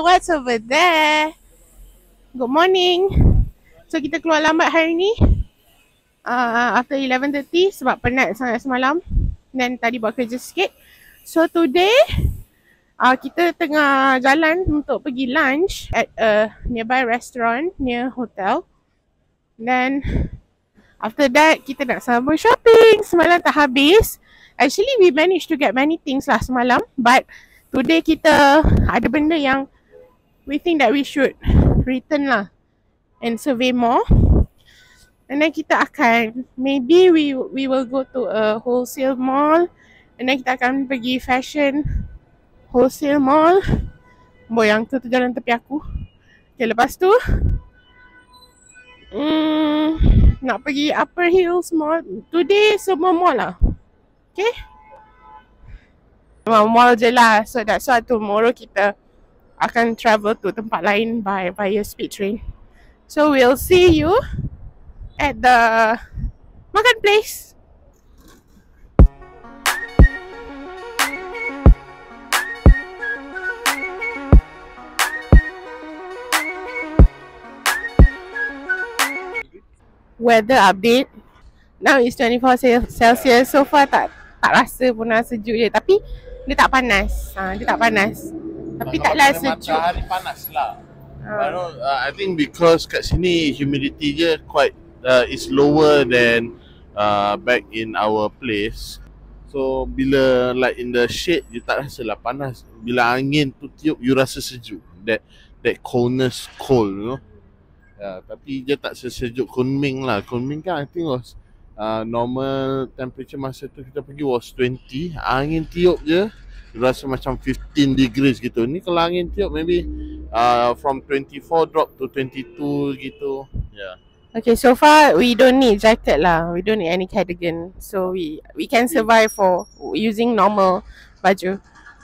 what's over there? Good morning. So kita keluar lambat hari ni. After 11:30 sebab penat sangat semalam. Dan tadi buat kerja sikit. So today kita tengah jalan untuk pergi lunch at a nearby restaurant near hotel. Then after that kita nak sambung shopping. Semalam tak habis. Actually we managed to get many things lah semalam. But today kita ada benda yang we think that we should return lah and survey more. And then kita akan, maybe we will go to a wholesale mall. And then kita akan pergi fashion wholesale mall. Yang tu jalan tepi aku. Okay, lepas tu nak pergi Upper Hills Mall. Today semua mall lah. Okay, mall je lah. So that's why tomorrow kita akan travel to tempat lain via speed train. So we'll see you at the makan place. Weather update. Now it's 24 Celsius. So far tak rasa pun sejuk je. Tapi dia tak panas. Dia tak panas. Tapi taklah sejuk. Matahari panas lah. I think because kat sini humidity je quite is lower than back in our place. So bila like in the shade you tak rasa lah panas. Bila angin tu tiup you rasa sejuk. That coldness cold, you know. Tapi dia tak sesejuk Kunming lah. Kunming kan I think was normal temperature masa tu kita pergi was 20. Angin tiup je rasa macam 15 degrees gitu. Ni kalau angin tiup maybe from 24 drop to 22 gitu. Yeah. Okay, so far we don't need jacket lah. We don't need any cardigan. So we can survive for using normal baju.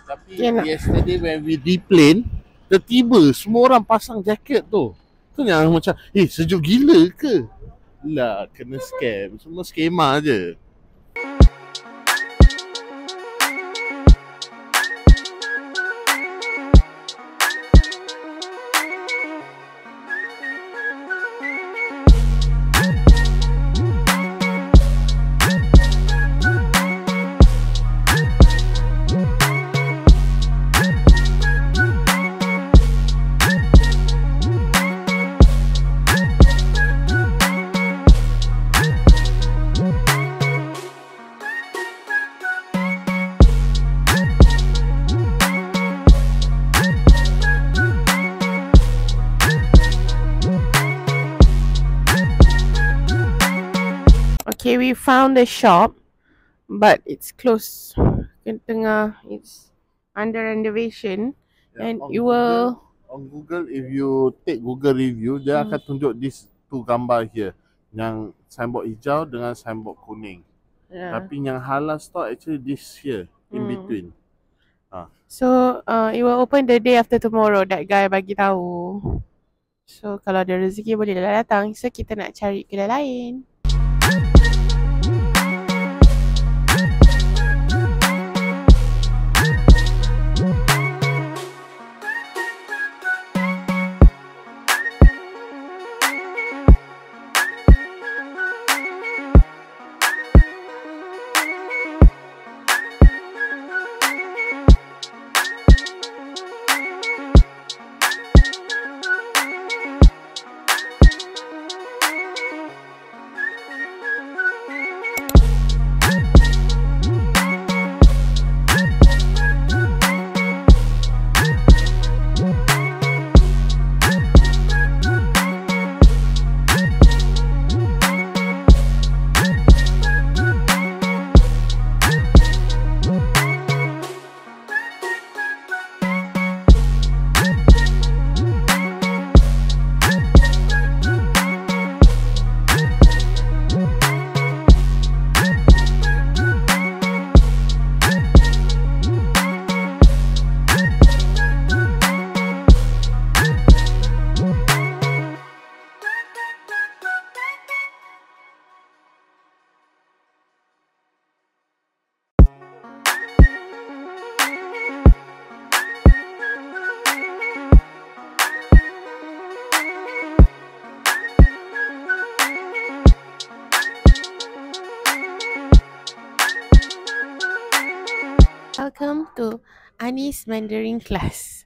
Tapi yesterday when we deplane, tiba-tiba semua orang pasang jaket tu. Tu yang macam, sejuk gila ke? Lah, kena scam. Semua skema je. Okay, we found the shop, but it's closed. It's under renovation, and you will. On Google, if you take Google review, dia akan tunjuk this two gambar here, yang signboard hijau dengan signboard kuning. Tapi yang halal store actually this here in between. So it will open the day after tomorrow. That guy bagi tahu. So kalau ada rezeki boleh datang. So kita nak cari kedai lain. Welcome to Anis Mandarin class.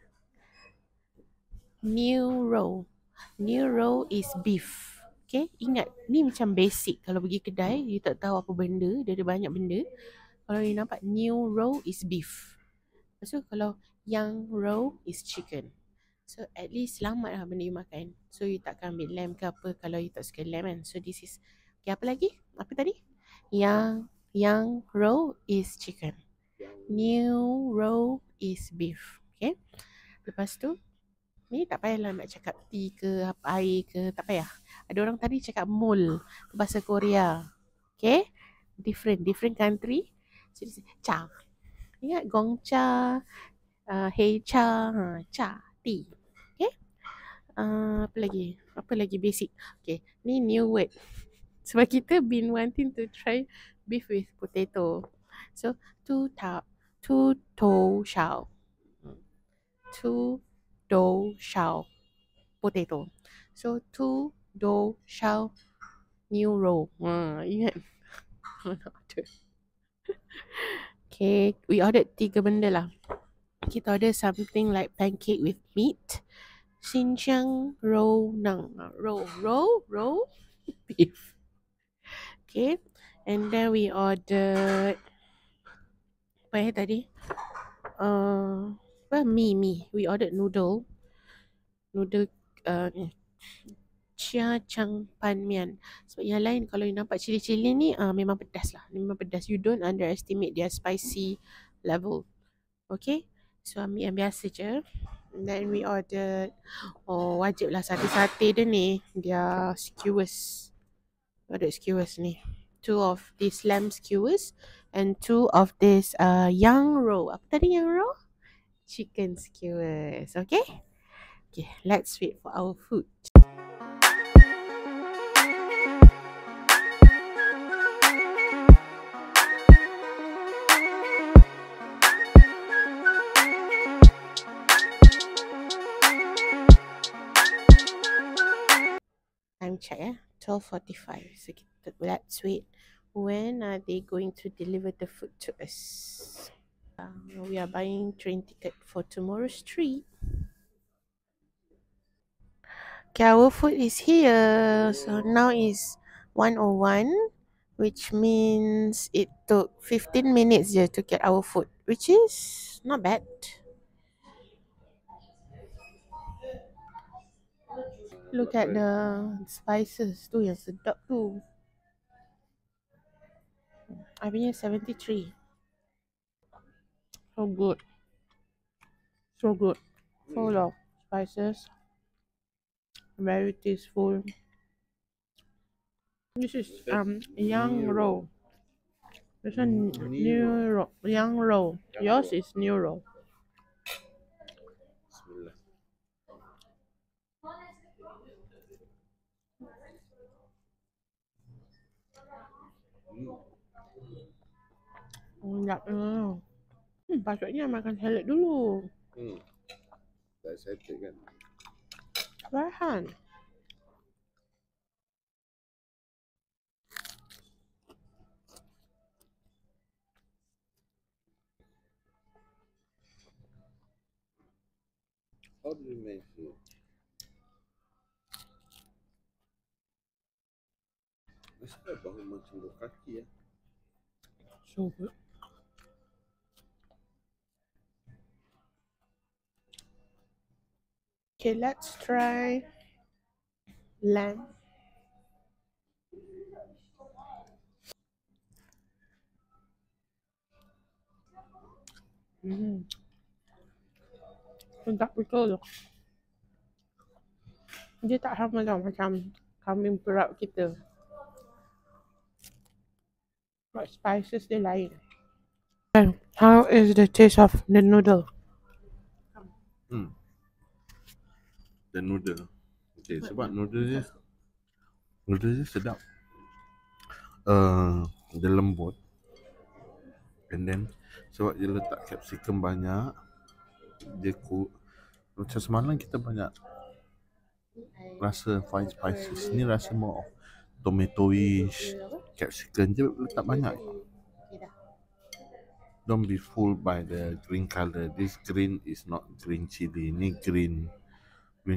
New row. New row is beef. Okay, ingat ni macam basic. Kalau pergi kedai, you tak tahu apa benda, dia ada banyak benda. Kalau you nampak new row is beef. Lepas tu kalau young row is chicken. So at least selamat lah benda you makan. So you takkan ambil lamb ke apa kalau you tak suka lamb kan. So this is, okay, apa lagi? Apa tadi? Young row is chicken. New row is beef. Okay. Lepas tu, ni tak payahlah nak cakap tea ke, apa air ke, tak payah. Ada orang tadi cakap mol, bahasa Korea. Okay. Different country. So, cha. Ingat gong cha, hei cha, cha, tea. Okay. Apa lagi basic. Okay. Ni new word. Sebab kita been wanting to try beef with potato. So, two toe shao. Two dough shao potato. So two dough shao new roll. Ingat. Okay, we ordered 3 benda lah. Kita order something like pancake with meat. Xinjiang roll nang. Roll beef. Okay, and then we ordered apa tadi? Mi. We ordered noodle chia chang pan mian. Sebab yang lain kalau you nampak cili-cili ni memang pedas lah. Memang pedas. You don't underestimate their spicy level. Okay. So ambil yang biasa je. And then we ordered, wajib lah sate-sate dia ni. Dia skewers. Ordered skewers ni. 2 of these lamb skewers and 2 of this yang roe. Apa tadi yang roe? Chicken skewers. Okay. Okay, let's wait for our food. Time check 12:45. So let's wait. When are they going to deliver the food to us? We are buying train ticket for tomorrow's treat. Okay, our food is here. So now is 1:01, which means it took 15 minutes to get our food, which is not bad. Look at the spices tu yang sedap tu. I punya 73. So good. Full of spices. Very tasteful. This is young roe. This one new roe. Young roe. Yours is new roe. Bismillah. Enggak. Patutnya makan salad dulu. Tak excited kan? Bahan. How do you make it? Masih bahu macam dua kaki ya. So good. Okay, let's try lamb. Sedap betul. Dia tak sama tau macam kambing perap kita. But spices dia lain. How is the taste of the noodle? The noodle. Okay, sebab noodle dia sedap. Dia lembut. And then sebab dia letak capsicum banyak, dia macam semalam kita banyak rasa fine spices. Ni rasa more tomatoish, capsicum je letak banyak. Don't be fooled by the green color. This green is not green chili. Ni green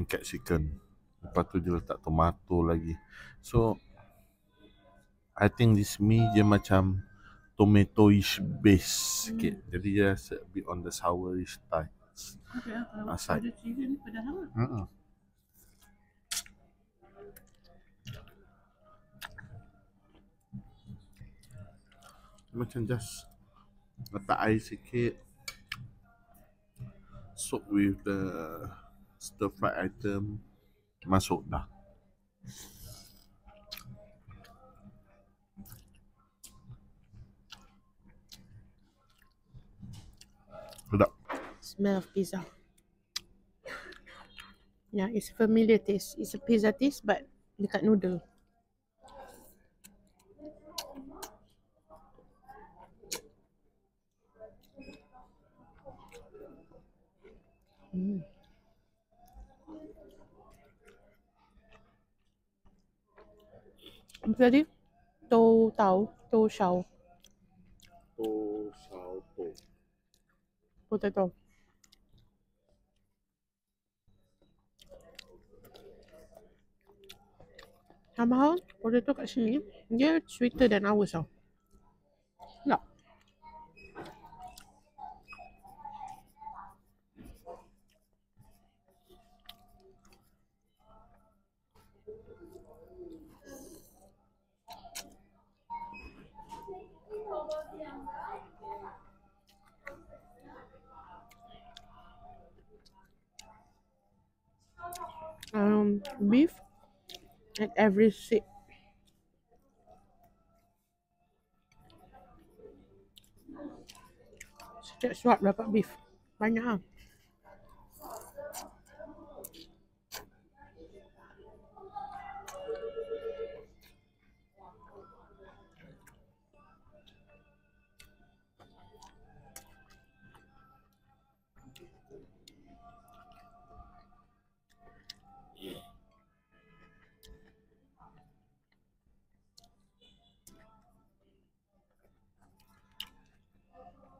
capsicum. Lepas tu dia letak tomato lagi. So I think this mi dia macam tomatoish base sikit. Jadi dia rasa a bit on the sourish type. Asal. Macam just letak air sikit, soak with the stir fried item, masuk dah. Sedap. Smell of pizza. Yeah, it's familiar taste. It's a pizza taste but dekat noodle. Apa tadi? Tau shao. Potato. Somehow, potato kat sini, dia sweeter than ours tau. Tak? Beef at every seat. Setiap suap dapat beef. Banyak lah.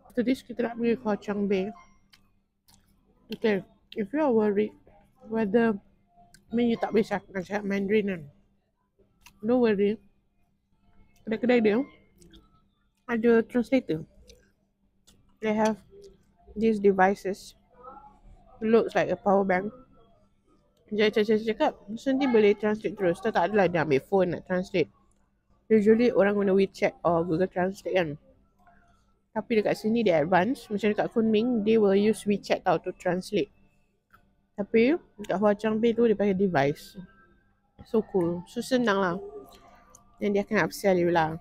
After this, kita nak pergi Ho Chang Bay. Okay, if you are worried whether, you tak bisa nak cakap Mandarin kan, don't worry. Kedai-kedai dia ada translator. They have these devices. Looks like a power bank. Dia cakap, nanti boleh translate terus. Tak adalah dia ambil phone nak translate. Usually orang guna WeChat or Google Translate kan. Tapi dekat sini dia advance. Macam dekat Kunming, they will use WeChat tau to translate. Tapi dekat Hua Chang Bay tu dia pakai device. So cool. So senang lah. Dan dia akan upsell you lah.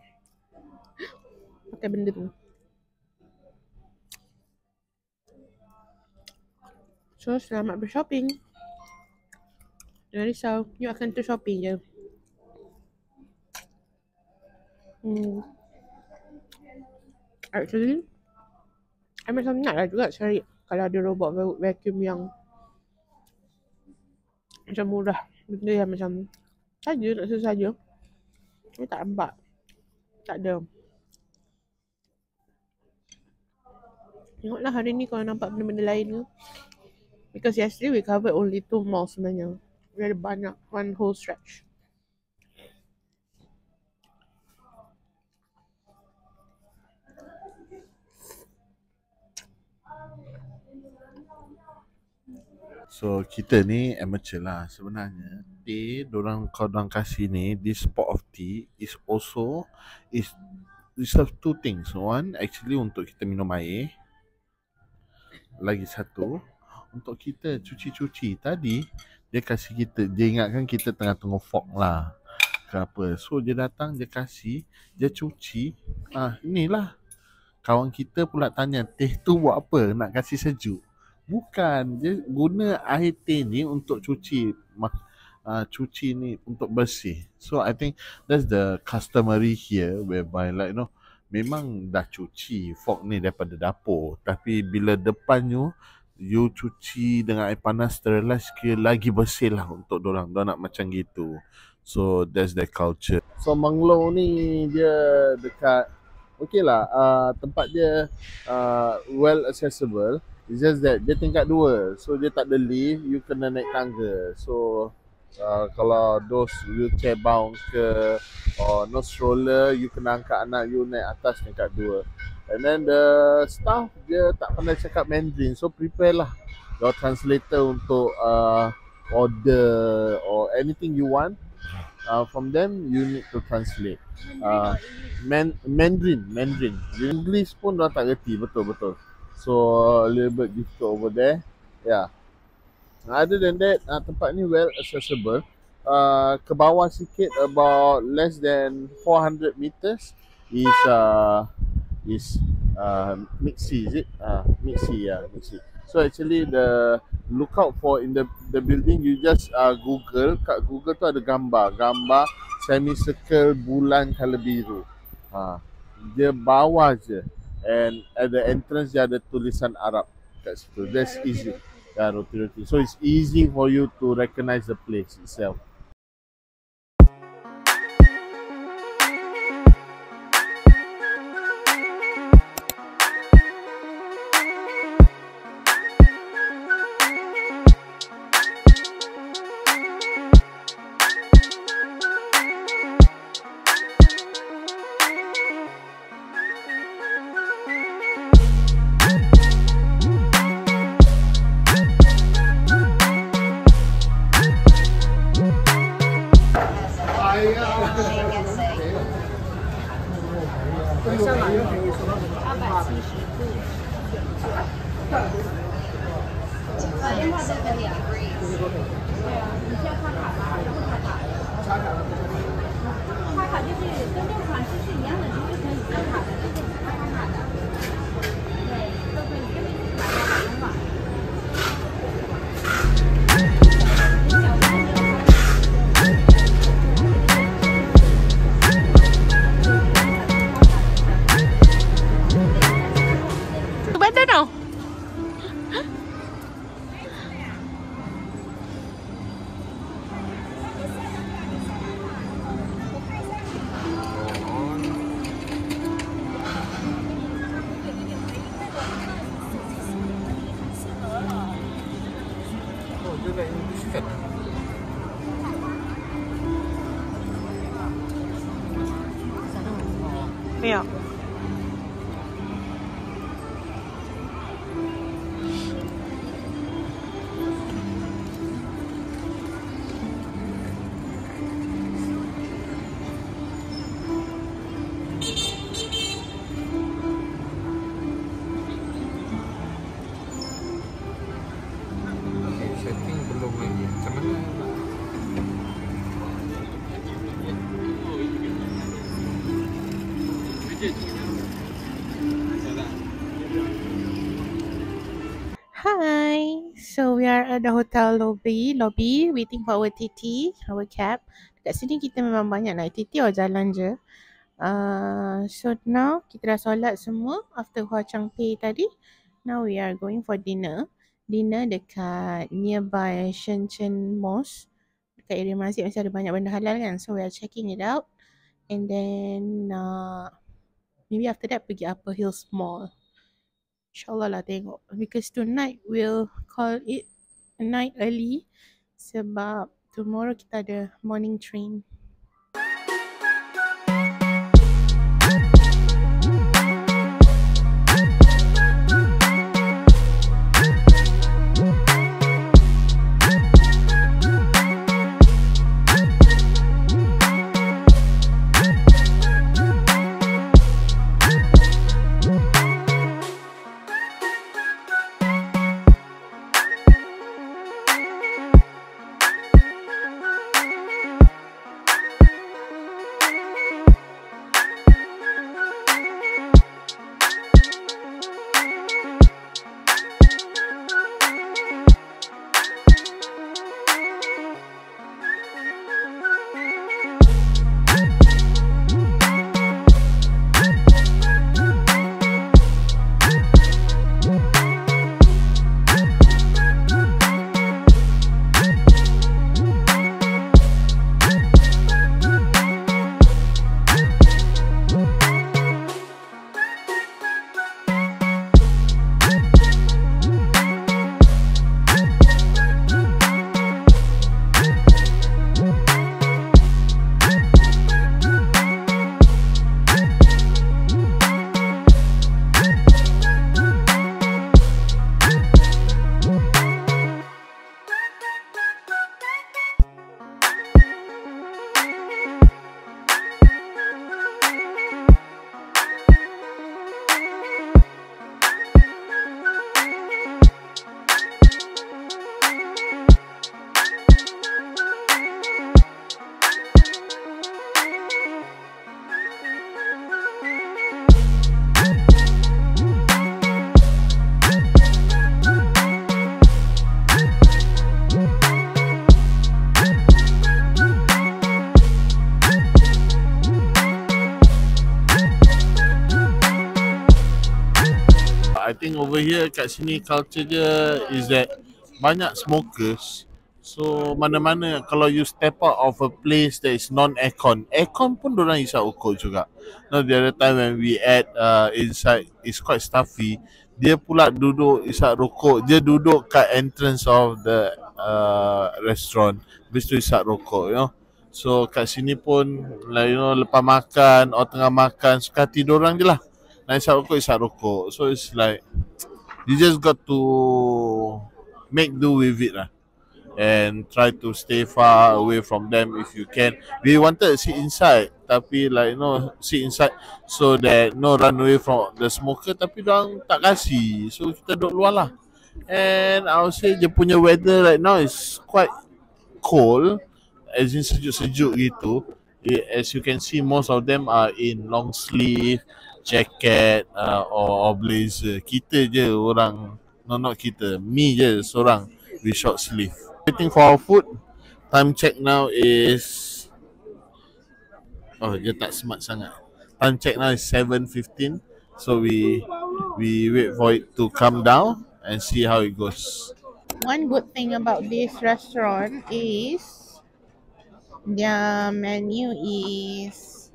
Pakai benda tu. So selamat bershopping. Jangan risau. You akan tu shopping je. Actually, I macam nak lah juga cari kalau ada robot vacuum yang macam murah. Benda yang macam saja, nak saja. Tapi tak nampak. Tak ada. Tengoklah hari ni kalau nampak benda-benda lain ke. Because yesterday we covered only 2 malls sebenarnya. We ada banyak, one whole stretch. So kita ni amateur lah sebenarnya. Korang kasih ni, this pot of tea is also is serve two things. One, actually untuk kita minum air. Lagi satu, untuk kita cuci-cuci. Tadi dia kasih kita, dia ingatkan kita tengah fog lah ke apa. So dia datang, dia kasih, dia cuci. Inilah. Kawan kita pula tanya, teh tu buat apa? Nak kasih sejuk? Bukan, dia guna air teh ni untuk cuci. Cuci ni untuk bersih. So I think that's the customary here, whereby like memang dah cuci fork ni daripada dapur, tapi bila depan you cuci dengan air panas sterilize lagi bersih lah untuk dorang nak macam gitu. So that's the culture. So Manglo ni dia dekat okay lah. Tempat dia well accessible. It's just that dia tingkat 2. So dia tak ada lift, you kena naik tangga. So kalau those wheelchair bound ke or no stroller, you kena angkat anak you naik atas tingkat 2. And then the staff dia tak pandai cakap Mandarin. So prepare lah your translator untuk order or anything you want. From them you need to translate. Mandarin. English pun orang tak reti betul. So a little bit difficult over there. Yeah. Other than that, tempat ni well accessible. Ke bawah sikit about less than 400 meters is Mixi, is it? Mixi. So actually the lookout for in the building, you just Google. Kat Google tu ada gambar semicircle bulan colour biru. Dia bawah je, and at the entrance dia ada tulisan Arab kat situ. That's easy. Roti. So it's easy for you to recognize the place itself. Yeah. Setting belum lagi. Macam mana? Hi. So we are at the hotel lobby waiting for our TT, our cab. Dekat sini kita memang banyak naik TT or jalan je. So now kita dah solat semua after Hua Chang Pei tadi. Now we are going for dinner. Dinner dekat nearby Shenzhen Mosque. Dekat area masjid masih ada banyak benda halal kan. So we are checking it out. And then maybe after that pergi Upper Hills Mall. InsyaAllah lah tengok. Because tonight we'll call it a night early. Sebab tomorrow kita ada morning train. think over here kat sini culture je is that banyak smokers. So mana-mana kalau you step out of a place that is non-aircon, aircon pun dorang isap rokok juga. Now the other time when we ate inside, it's quite stuffy. Dia pula duduk isap rokok. Dia duduk kat entrance of the restaurant. Habis tu isap rokok, you know. So kat sini pun like, you know, lepas makan atau tengah makan, suka hati dorang je lah. Nak isap rokok. So it's like you just got to make do with it lah. And try to stay far away from them if you can. We wanted to sit inside, tapi like, you know, sit inside so that no run away from the smoker, tapi dorang tak kasi. So kita duduk luar lah. And I would say dia punya weather right now is quite cold, as in sejuk-sejuk gitu. As you can see, most of them are in long sleeve, jacket or blazer. Kita je orang, no not kita, me je seorang with short sleeve. Waiting for our food. Time check now is, oh dia tak smart sangat. Time check now is 7:15. So we wait for it to come down and see how it goes. One good thing about this restaurant is their menu is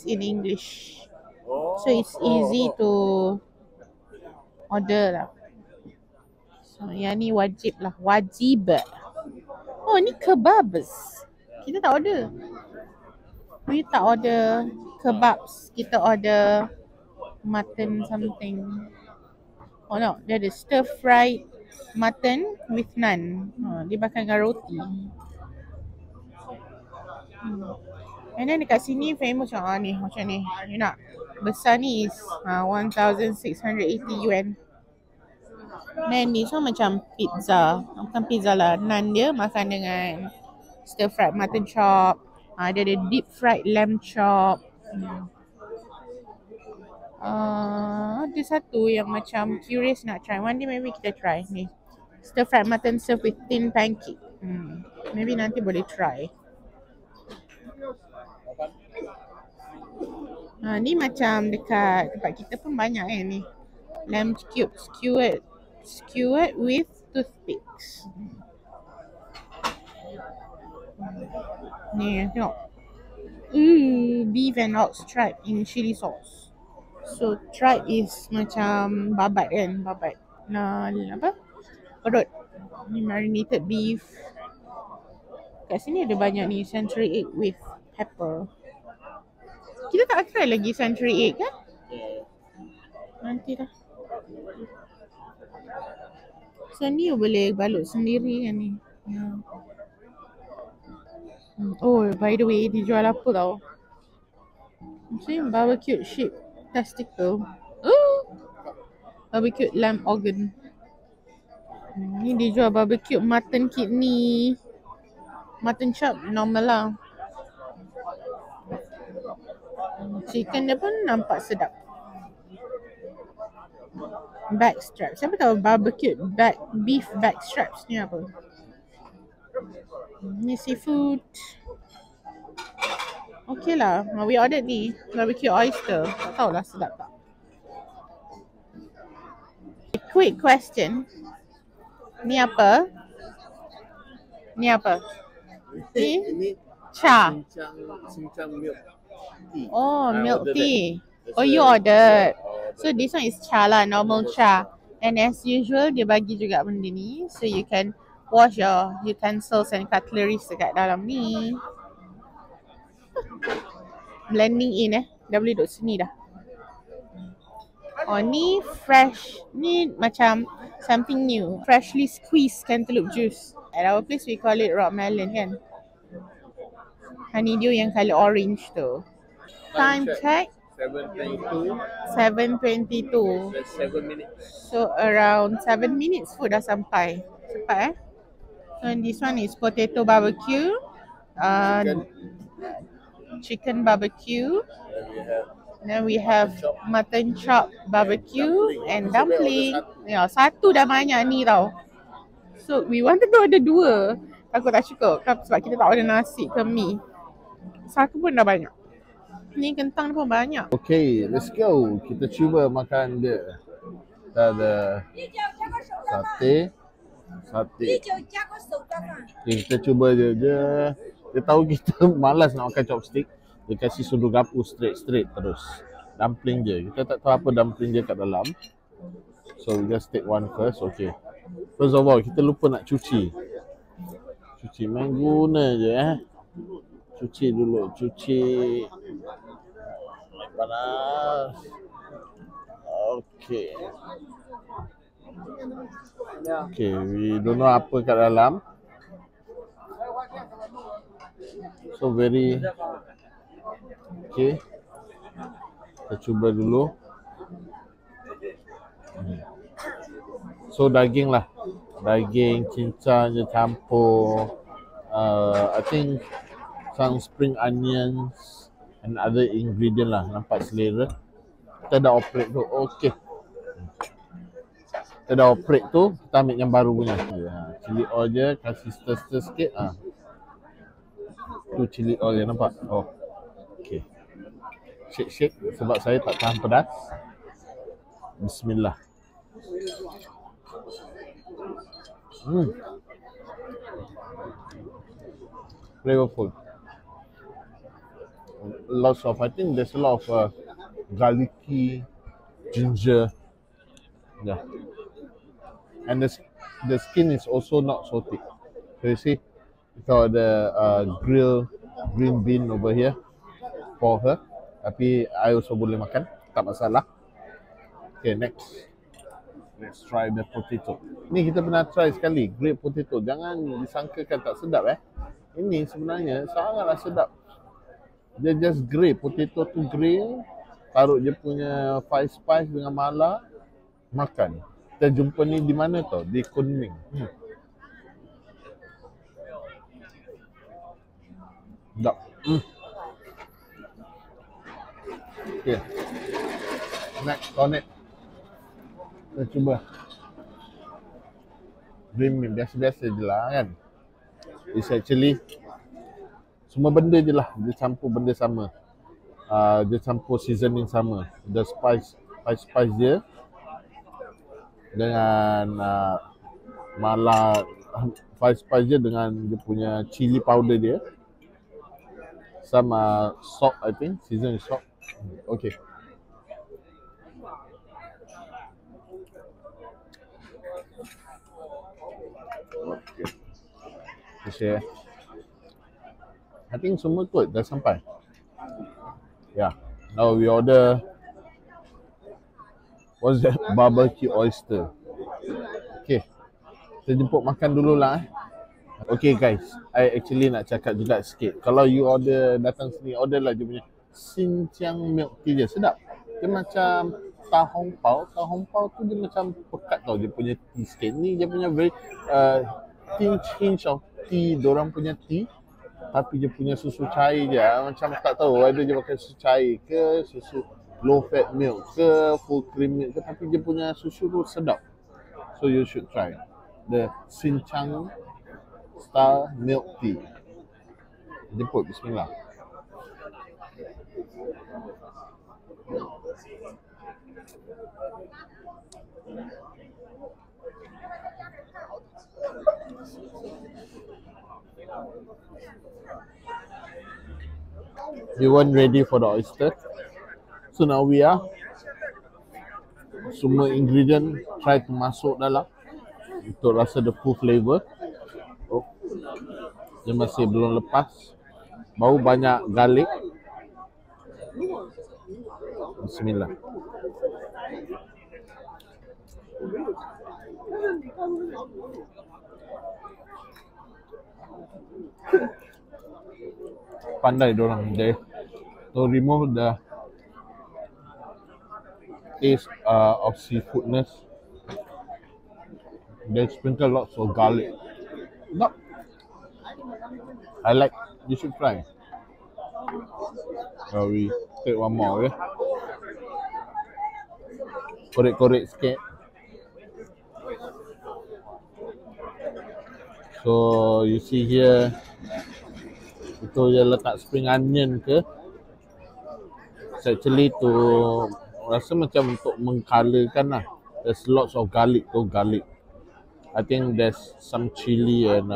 in English. So it's easy to order lah. So yang ni wajib. Oh ni kebabs. Kita tak order. We tak order kebabs. Kita order mutton something. Oh no, dia ada stir fried mutton with naan. Dia makan dengan roti. And then dekat sini famous macam ni. You nak besar ni is 1,680 yuan. Dan ni semua macam pizza. Bukan pizza lah, naan dia makan dengan stir fried mutton chop. Dia ada deep fried lamb chop. Ada satu yang macam curious nak try. One day maybe kita try ni. Stir fried mutton served with thin pancake. Maybe nanti boleh try. Ni macam dekat tempat kita pun banyak ni. Lamb cubes skewered with toothpicks. Ni tengok. Beef and ox tripe in chili sauce. So tripe is macam babat kan, perut. Ni marinated beef. Kat sini ada banyak ni, century egg with pepper. Kita tak try lagi century egg kan? Nanti dah. So ni boleh balut sendiri kan ni. Oh, by the way, dijual apa tau? Macam barbecued sheep testicle. Barbecued lamb organ. Ni dijual barbecued mutton kidney. Mutton chop normal lah. Chicken dia pun nampak sedap. Back straps. Siapa tahu barbecued beef back straps ni apa? Ni seafood. Okay lah. We ordered ni barbecue oyster. Tak tahulah sedap tak. Quick question. Ni apa? Ni cha. Cincang milk tea. Oh, milk tea. Oh, you ordered. So this one is cha lah, normal cha. And as usual, dia bagi juga benda ni. So you can wash your utensils and cutleries dekat dalam ni. Blending in dah boleh duduk sini dah. Oh ni fresh. Ni macam something new. Freshly squeezed cantaloupe juice. At our place we call it rock melon kan. Honeydew yang colour orange tu. Time check 7:22. That's 7 minutes. So around 7 minutes food dah sampai. Cepat So this one is potato barbecue. Chicken barbecue. Then we have mutton chop barbecue and dumpling. Ya, satu dah banyak ni tau. So we wanted to order 2. Takut tak cukup sebab kita tak order nasi ke mi. Satu pun dah banyak. Ni kentang pun banyak. Okay, let's go. Kita cuba makan dia. Kita ada sate. Okay, kita cuba je. Dia tahu kita malas nak makan chopstick. Dia kasih sudu gapu straight terus. Dumpling je. Kita tak tahu apa dumpling je kat dalam. So we just take one first. Okay. First of all, kita lupa nak cuci. Cuci main guna je Cuci dulu. Panas. Okay. Okay, we don't know apa kat dalam. So very. Okay. Kita cuba dulu. So daging lah. Daging cincang je campur. I think some spring onions and other ingredient lah. Nampak selera. Kita dah operate tu. Okay. Kita dah operate tu. Kita ambil yang baru punya. Chili oil je. Kasih stir sikit. Tu chili oil je nampak. Oh. Okay. Shake. Sebab saya tak tahan pedas. Bismillah. Flavorful. Lots of, I think there's a lot of garlicky, ginger. Yeah. And the skin is also not so thick. So you see, we got the grilled green bean over here for her. Tapi I also boleh makan, tak masalah. Okay, next. Let's try the potato. Ni kita pernah try sekali, grilled potato. Jangan disangkakan tak sedap Ini sebenarnya sangatlah sedap. Dia just grill, potato tu grill, taruh je punya five spice dengan mala, makan. Kita jumpa ni di mana tau? Di Kunming. Sedap. Okay. Next on it. Kita cuba. Green bean biasa-biasa je lah kan. It's actually semua benda je lah. Dia campur benda sama. Dia campur seasoning sama. The spice dia dengan mala five spice dia dengan dia punya chili powder dia. Sama salt, I think. Seasoning salt. Okay. Okay. Share. I think semua kot dah sampai. Yeah. Now we order. What's that? Barbecue oyster. Okay. Kita jemput makan dululah. Okay guys, I actually nak cakap juga sikit. Kalau you datang sini, order lah dia punya Xinjiang milk tea je. Sedap. Dia macam tahong pau. Tahong pau tu dia macam pekat tau dia punya tea sikit. Ni dia punya very tinge of tea, dorang punya tea. Tapi dia punya susu cair je. Macam tak tahu whether dia pakai susu cair ke, susu low fat milk ke, full cream milk ke. Tapi dia punya susu tu sedap. So you should try the Xinjiang style milk tea. Jemput, bismillah. We weren't ready for the oyster. So now we are. Semua ingredient try to masuk dalam untuk rasa the full flavor. Oh. Dia masih belum lepas. Bau banyak garlic. Bismillah. Pandai dorang dia to remove the taste of seafoodness. They sprinkle lots of garlic. No, I like. You should try. We take one more, okay? Korek-korek sikit. So you see here, itu dia letak spring onion ke. It's actually to rasa macam untuk mengcolorkan lah. There's lots of garlic. I think there's some chili and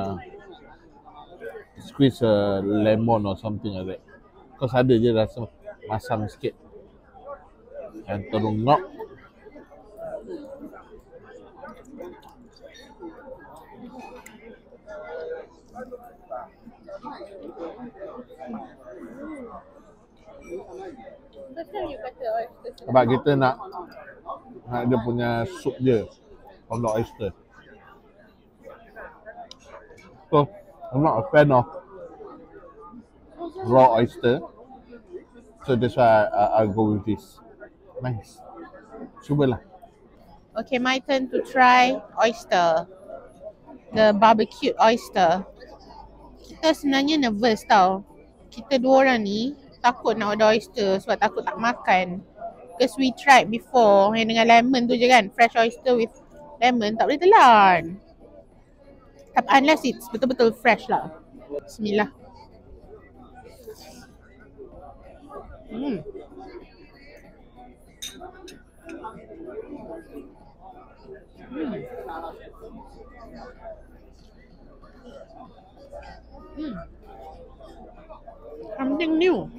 squeeze a lemon or something like that. Because ada je rasa masam sikit. And terungok. Sebab kita nak dia punya sup je from the oyster. So, I'm not a fan of raw oyster. So that's why I'll go with this. Nice. Cubalah. Okay, my turn to try oyster. The barbecued oyster. Kita sebenarnya nervous tau. Kita dua orang ni takut nak order oyster sebab takut tak makan. Because we tried before yang dengan lemon tu je kan. Fresh oyster with lemon tak boleh telan. Tapi unless it's betul-betul fresh lah. Bismillah. Something new.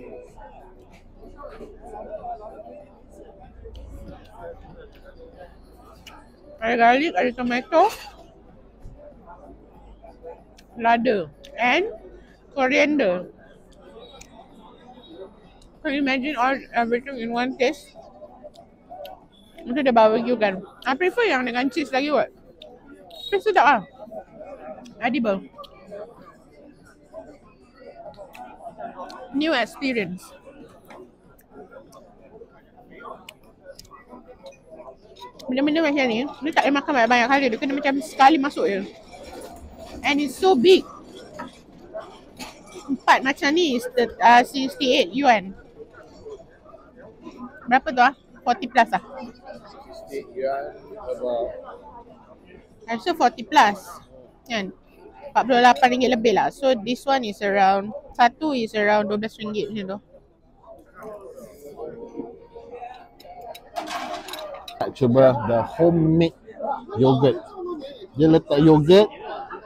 Ada garlic, ada tomato, lada and coriander. Can you imagine all everything in one taste? Itu dah barbecue kan. I prefer yang dengan cheese lagi kot. Tapi sedap lah. Edible. New experience. Benda-benda macam ni, dia tak boleh makan banyak-banyak kali. Dia kena macam sekali masuk je. And it's so big. 4 macam ni is 68 yuan. Berapa tu 40 plus 68 yuan about I'm sure 40 plus. Kan? RM48 lebih lah. So this one is around, satu is around RM12 macam tu. nak cuba the homemade yogurt. Dia letak yogurt,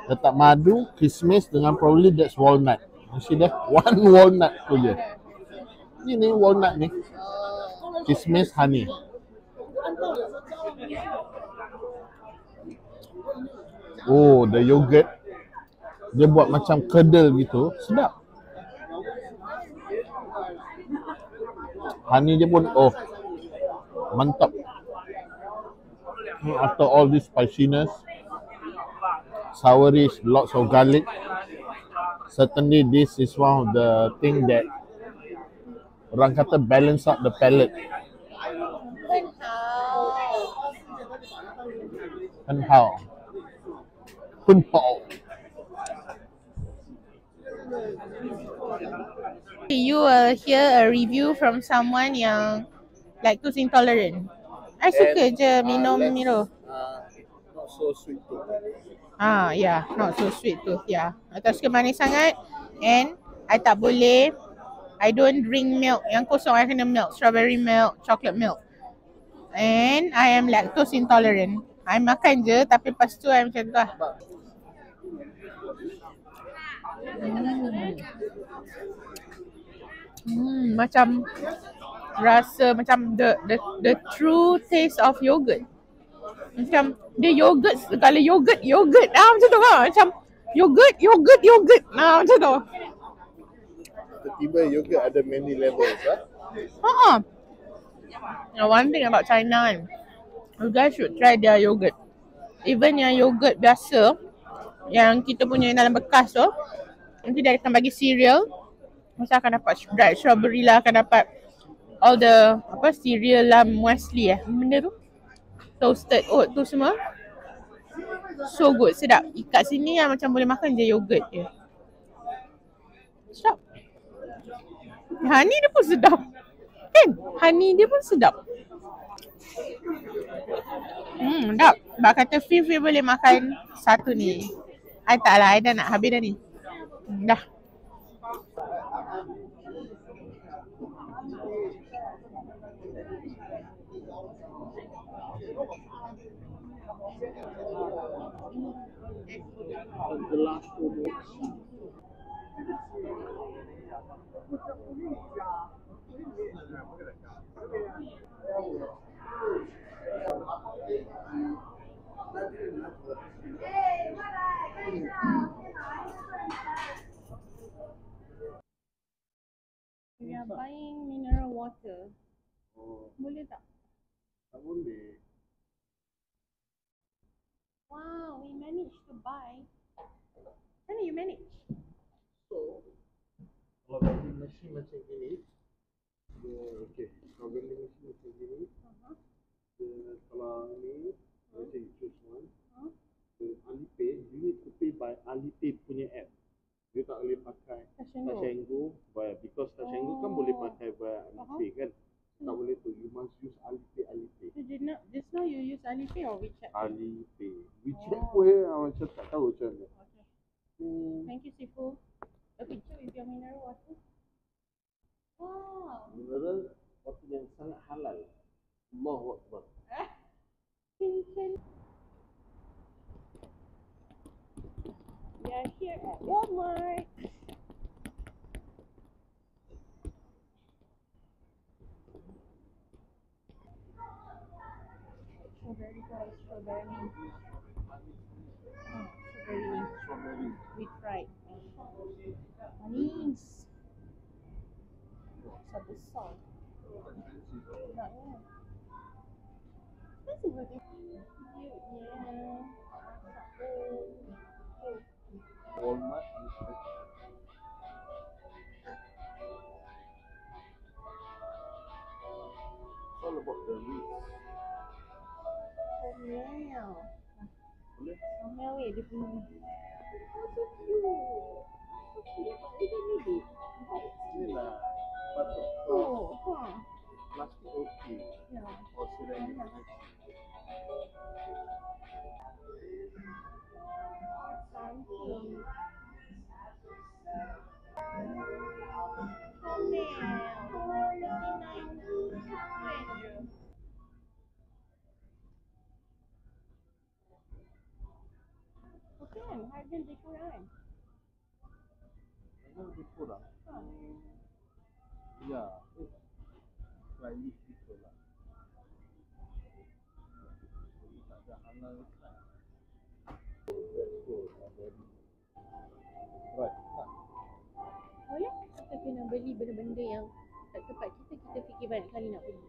letak madu, kismis dengan probably that's walnut. You see that? One walnut tu je. Ini walnut ni. Kismis, honey. Oh, the yogurt. Dia buat macam curdle gitu. Sedap. Honey dia pun, oh, mantap. After all this spiciness, sourish, lots of garlic. Certainly this is one of the thing that orang kata balance out the palate. Pen hao. You will hear a review from someone yang lactose intolerant. I suka je minum Milo. Not so sweet too. Yeah, not so sweet tooth, yeah. I tak suka manis sangat and I tak boleh, I don't drink milk. Yang kosong I kena milk, strawberry milk, chocolate milk. And I am lactose intolerant. I makan je tapi lepas tu I macam tu lah. Macam rasa macam the true taste of yogurt. Macam dia yogurt, kalau yogurt macam tu kan, macam yogurt macam tu. Tiba-tiba yogurt ada many levels Now, one thing about China kan, you guys should try their yogurt. Even yang yogurt biasa yang kita punya dalam bekas tu, nanti dia akan bagi cereal. Masa akan dapat dried strawberry lah, akan dapat all the cereal lah, muesli benda tu, toasted oat tu semua. So good, sedap. Kat sini yang macam boleh makan je yogurt je. Sedap. Honey dia pun sedap. Kan? Honey dia pun sedap. Sedap. Sebab kata Fif boleh makan satu ni. I tak lah, I dah nak habis dah ni. Dah. We are buying mineral water. Boleh tak? Tak boleh. Wow, we managed to buy. How do you manage? So, kalau vending machine macam ini, dia okey. Kalau vending machine macam ini, dia kalau ni, let's say you choose one, the Alipay, you need to pay by Alipay punya app. Dia tak boleh pakai Touch and Go, because Touch and Go kan boleh pakai via Alipay kan. Tak boleh tu, you must use Alipay. So just now you use Alipay or WeChat? Alipay. WeChat pun macam tak tahu macam mana. Okay. Thank you, Sifu. A picture with your mineral water. Wow. Mineral water yang sangat halal. Allahu Akbar. Cincin. We are here at Walmart. Strawberry guys, strawberry. Strawberry with fried. Manis. Satu besar. Naknya. Expensive berarti. Cute-nya. Walmart. It's all about the meat. Omel. Boleh? Omel weh dia punya. Oh, so cute. So cute. What did they need it? Inilah batuk Oh, plastik okey. Ya. Or ceramic. Something. Okay kan, harga lebih kurang kan? Ini lebih kurang. Ya, slightly cheaper lah. Jadi tak ada halal kan. Right, tak. Boleh? Kita kena beli benda-benda yang tak tempat kita, kita fikir banyak kali nak beli.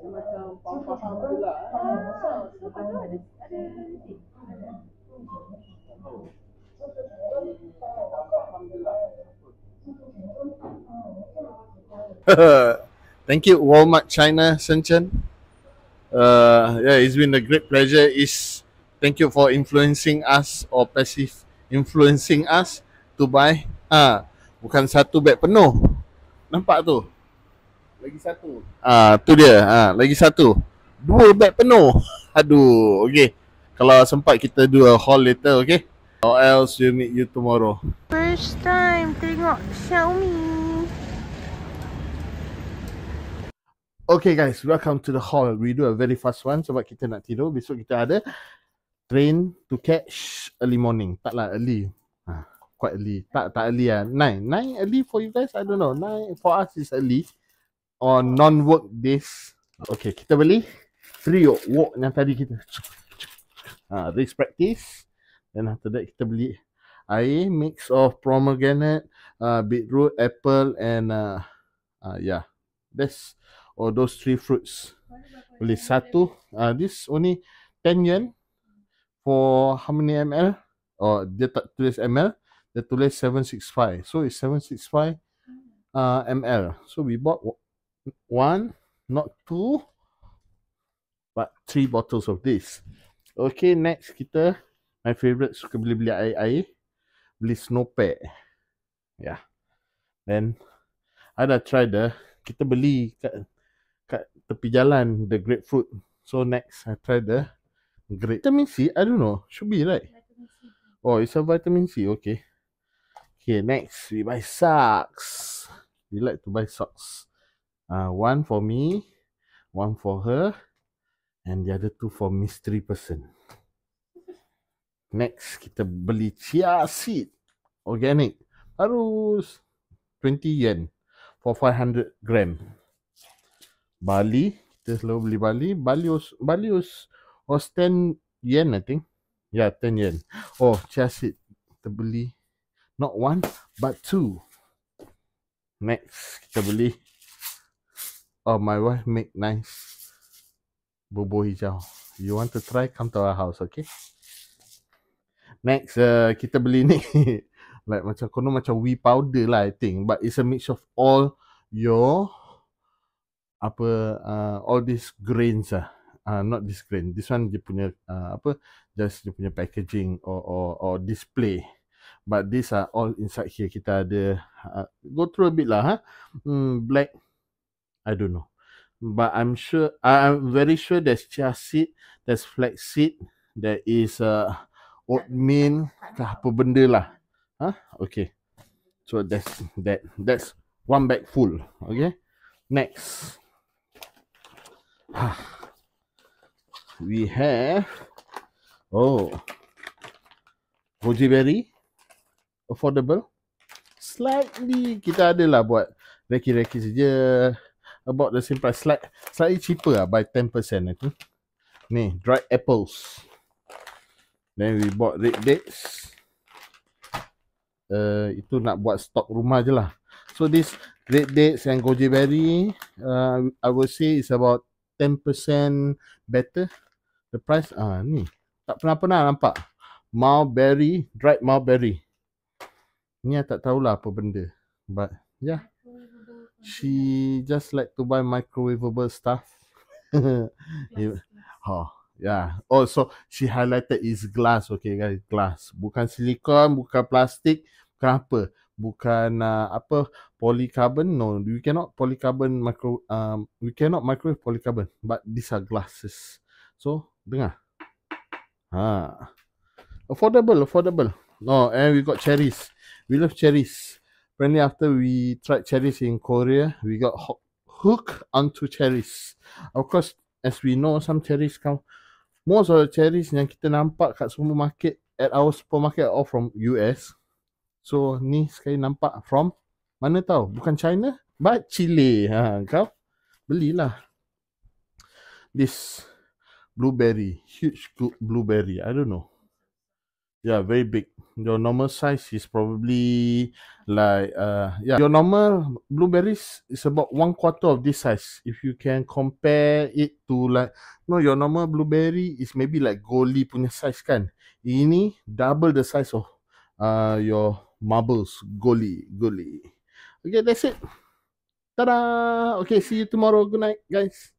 Dia macam faham je lah. Lepas tu ada receipt. Thank you, Walmart China, Shenzhen. Yeah, it's been a great pleasure. Thank you for influencing us or passive influencing us to buy. Bukan satu beg penuh. Nampak tu? Lagi satu. Tu dia. Lagi satu. 2 beg penuh. Aduh, okay. Kalau sempat kita do a haul later, okay? Or else we'll meet you tomorrow. First time tengok Xiaomi. Okay guys, welcome to the haul. We do a very fast one sebab kita nak tidur. Besok kita ada train to catch early morning. Taklah early. Quite early. Tak early lah. 9 early for you guys? I don't know. 9 for us is early. On non-work days. Okay, kita beli free walk yang tadi kita. Race practice. Then after that kita beli air mix of pomegranate, beetroot, apple and yeah. That's all those 3 fruits. Beli satu. This only 10 yuan for how many ml? Dia tak tulis ml. Dia tulis 765. So it's 765 ml. So we bought 1, not 2, but 3 bottles of this. Okay, next kita, my favourite, suka beli air. Beli Snowpack. Yeah. Then I dah try kita beli kat tepi jalan the grapefruit. So next I try the Great. Vitamin C? I don't know. Should be, right? Oh, it's a vitamin C. Okay. Okay, next we buy socks. We like to buy socks. One for me, one for her, and the other two for mystery person. Next, kita beli chia seed organic. Harus 20 yen for 500 gram. Bali, kita selalu beli Bali. Bali was 10 yen, I think. Yeah, 10 yen. Oh, chia seed. Kita beli not one, but two. Next, kita beli. Oh, my wife make nice bubur hijau. You want to try? Come to our house, okay? Next, kita beli ni. Like macam kono macam wee powder lah, I think. But it's a mix of all your all these grains lah. Not this grain. This one dia punya just dia punya packaging or display. But these are all inside here. Kita ada go through a bit lah. Black, I don't know. But I'm very sure there's chia seed, there's flax seed, there is oatmeal, apa benda lah. Okay. So that's one bag full. Okay. Next. We have goji berry. Affordable. Slightly kita ada lah buat reki-reki saja. About the same price. Slightly cheaper lah by 10%, I think. Ni, dried apples. Then we bought red dates. Itu nak buat stok rumah je lah. So this red dates and goji berry, I would say is about 10% better. The price, ni. Tak pernah nampak. Mulberry, dried mulberry. Ni I tak tahulah apa benda. But yeah. She just like to buy microwavable stuff. Yeah. Oh, so she highlighted is glass. Okay guys, glass. Bukan silikon, bukan plastik, bukan apa. Bukan polycarbon. No, we cannot we cannot microwave polycarbon. But these are glasses. So, dengar. Affordable. No, and we got cherries. We love cherries. Apparently after we tried cherries in Korea, we got hooked onto cherries. Of course, as we know, some cherries come. Most of the cherries yang kita nampak kat supermarket, at our supermarket are all from US. So, ni sekali nampak from mana tahu? Bukan China, but Chile. Kau belilah. This blueberry, huge blueberry. I don't know. Yeah, very big. Your normal size is probably like your normal blueberries is about 1/4 of this size. If you can compare it to like your normal blueberry is maybe like goli punya size kan. Ini double the size of your marbles goli. Okay, that's it. Ta-da! Okay, see you tomorrow. Good night, guys.